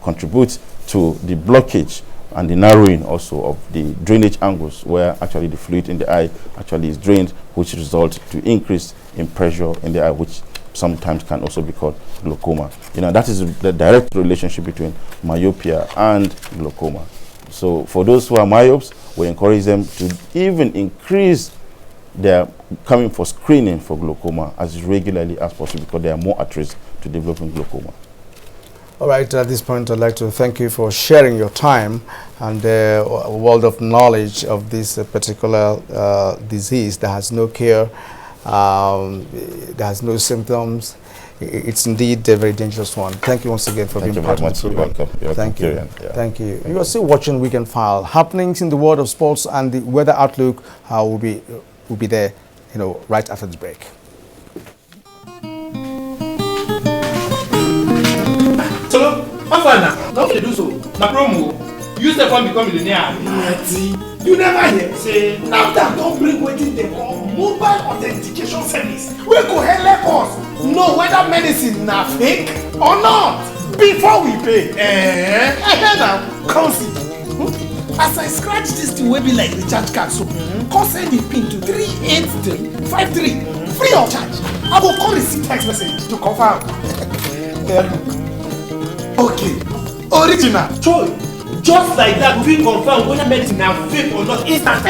contributes to the blockage and the narrowing also of the drainage angles, where actually the fluid in the eye actually is drained, which results to increase in pressure in the eye, which sometimes can also be called glaucoma. That is the direct relationship between myopia and glaucoma. So for those who are myopes, we encourage them to even increase their coming for screening for glaucoma as regularly as possible, because they are more at risk to developing glaucoma. All right, at this point, I'd like to thank you for sharing your time and a world of knowledge of this particular disease that has no cure, that has no symptoms. It's indeed a very dangerous one. Thank you once again for being part of the program. Thank you. Thank you. You are still watching Weekend File. Happenings in the world of sports and the weather outlook will be there, right after the break. So, Afana, don't you do so? Na promo. You step on become millionaire. You never hear say NAFDAC don't bring wetin they call mobile authentication service. We go help us know whether medicine na fake or not before we pay. Now, come see. As I scratch this thing wey be like recharge card so, come send the pin to 38353 free of charge. I go call receive text message to confirm. Okay, original. Choy. Just like that, we confirm whether medicine is fake or not instant.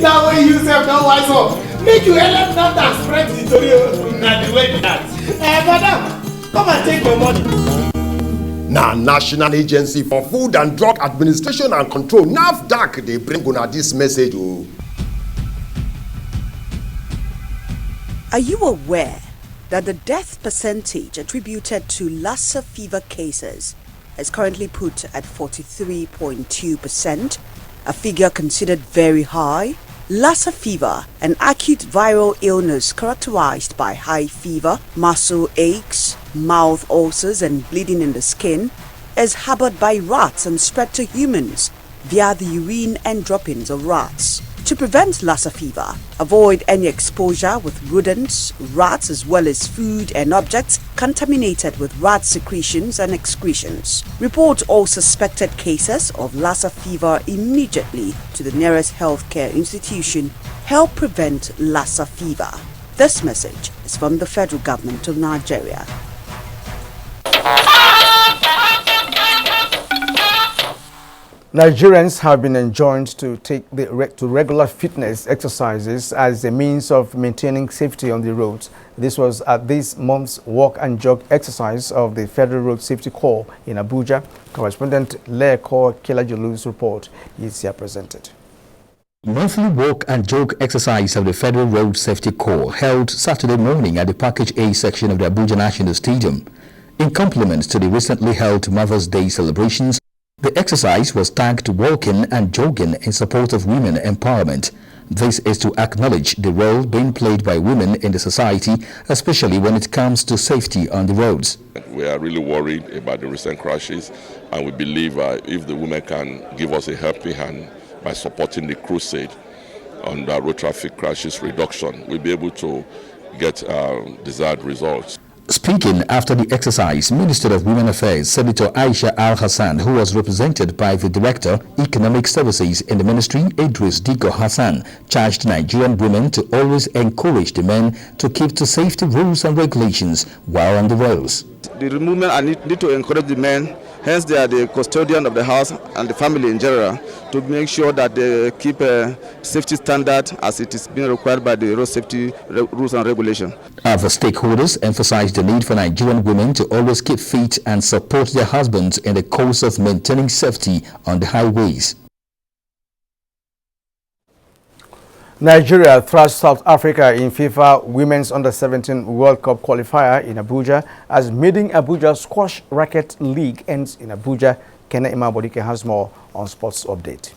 Now when you say no wise up, make you help not and spread the story. Not the way that. Madam, come and take your money. Now, National Agency for Food and Drug Administration and Control, NAFDAC, they bring on this message. Are you aware that the death percentage attributed to Lassa fever cases is currently put at 43.2%, a figure considered very high? Lassa fever, an acute viral illness characterized by high fever, muscle aches, mouth ulcers and bleeding in the skin, is harbored by rats and spread to humans via the urine and droppings of rats. To prevent Lassa fever, avoid any exposure with rodents, rats, as well as food and objects contaminated with rat secretions and excretions. Report all suspected cases of Lassa fever immediately to the nearest healthcare institution. Help prevent Lassa fever. This message is from the federal government of Nigeria. Nigerians have been enjoined to take to regular fitness exercises as a means of maintaining safety on the roads. This was at this month's walk and jog exercise of the Federal Road Safety Corps in Abuja. Correspondent Leko Kilajulu's report is here presented. Monthly walk and jog exercise of the Federal Road Safety Corps held Saturday morning at the Package A section of the Abuja National Stadium. In complement to the recently held Mother's Day celebrations, the exercise was tagged Walking and Jogging in support of women empowerment. This is to acknowledge the role being played by women in the society, especially when it comes to safety on the roads. We are really worried about the recent crashes, and we believe if the women can give us a helping hand by supporting the crusade on the road traffic crashes reduction, we'll be able to get desired results. Speaking after the exercise, Minister of Women Affairs, Senator Aisha Al-Hassan, who was represented by the Director, Economic Services in the Ministry, Idris Diko Hassan, charged Nigerian women to always encourage the men to keep to safety rules and regulations while on the roads. The movement need to encourage the men, hence they are the custodian of the house and the family in general, to make sure that they keep a safety standard as it is being required by the road safety rules and regulations. Other stakeholders emphasized the need for Nigerian women to always keep fit and support their husbands in the cause of maintaining safety on the highways. Nigeria thrashed South Africa in FIFA Women's Under-17 World Cup qualifier in Abuja as maiden Abuja Squash Racket League ends in Abuja. Kene Imabodike has more on Sports Update.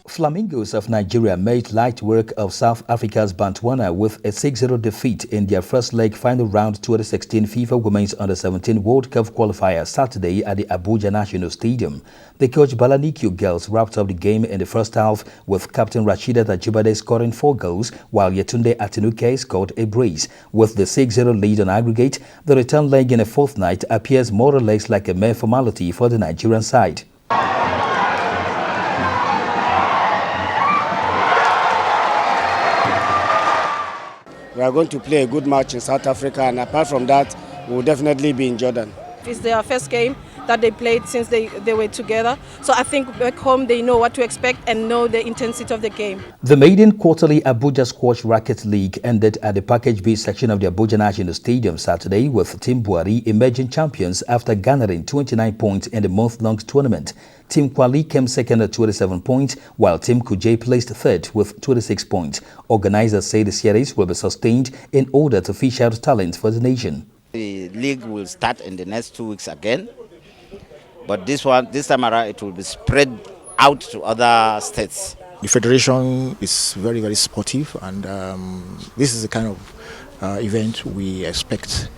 Flamingos of Nigeria made light work of South Africa's Botswana with a 6-0 defeat in their first leg final round 2016 FIFA Women's Under-17 World Cup qualifier Saturday at the Abuja National Stadium. The Coach Balanikio girls wrapped up the game in the first half with Captain Rashida Tajibade scoring 4 goals while Yetunde Atinuke scored a brace. With the 6-0 lead on aggregate, the return leg in a fortnight appears more or less like a mere formality for the Nigerian side. We are going to play a good match in South Africa, and apart from that, we will definitely be in Jordan. It's their first game that they played since they were together. So I think back home they know what to expect and know the intensity of the game. The maiden quarterly Abuja Squash Racket League ended at the Package B section of the Abuja National Stadium Saturday with Team Buhari emerging champions after garnering 29 points in the month-long tournament. Team Kwali came second at 27 points, while Team Kuje placed third with 26 points. Organizers say the series will be sustained in order to fish out talent for the nation. The league will start in the next 2 weeks again, but this time around it will be spread out to other states. The federation is very, very sportive, and this is the kind of event we expect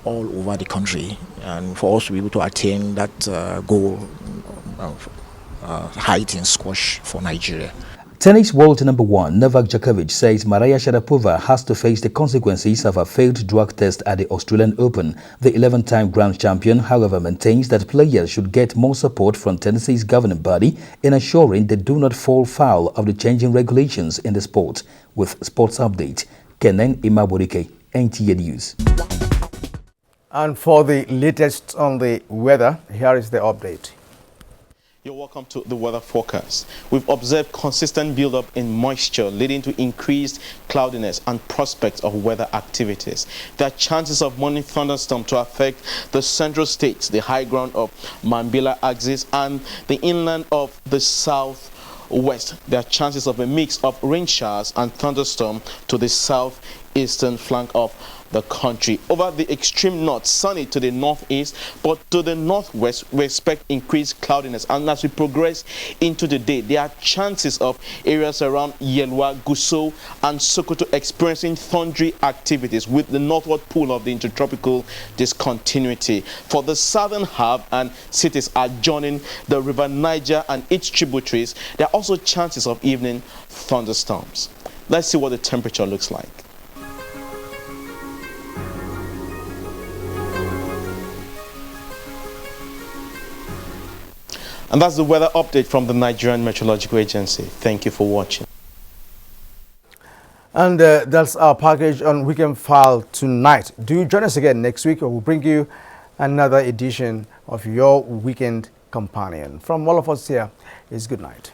all over the country, and for us to be able to attain that goal of height in squash for Nigeria. Tennis world number 1 Novak Djokovic says Maria Sharapova has to face the consequences of a failed drug test at the Australian Open. The 11-time Grand Champion, however, maintains that players should get more support from Tennessee's governing body in ensuring they do not fall foul of the changing regulations in the sport. With Sports Update, Kenen Imabodike, NTA News. And for the latest on the weather, here is the update. You're welcome to the weather forecast. We've observed consistent buildup in moisture leading to increased cloudiness and prospects of weather activities. There are chances of morning thunderstorm to affect the central states, the high ground of Mambila axis and the inland of the southwest. There are chances of a mix of rain showers and thunderstorm to the southeastern flank of the country. Over the extreme north, sunny to the northeast, but to the northwest we expect increased cloudiness. And as we progress into the day, there are chances of areas around Yelwa, Gusau and Sokoto experiencing thundery activities with the northward pull of the intertropical discontinuity. For the southern half and cities adjoining the river Niger and its tributaries, there are also chances of evening thunderstorms. Let's see what the temperature looks like. And that's the weather update from the Nigerian Meteorological Agency. Thank you for watching. And that's our package on Weekend File tonight. Do join us again next week, or we'll bring you another edition of your Weekend Companion. From all of us here, it's good night.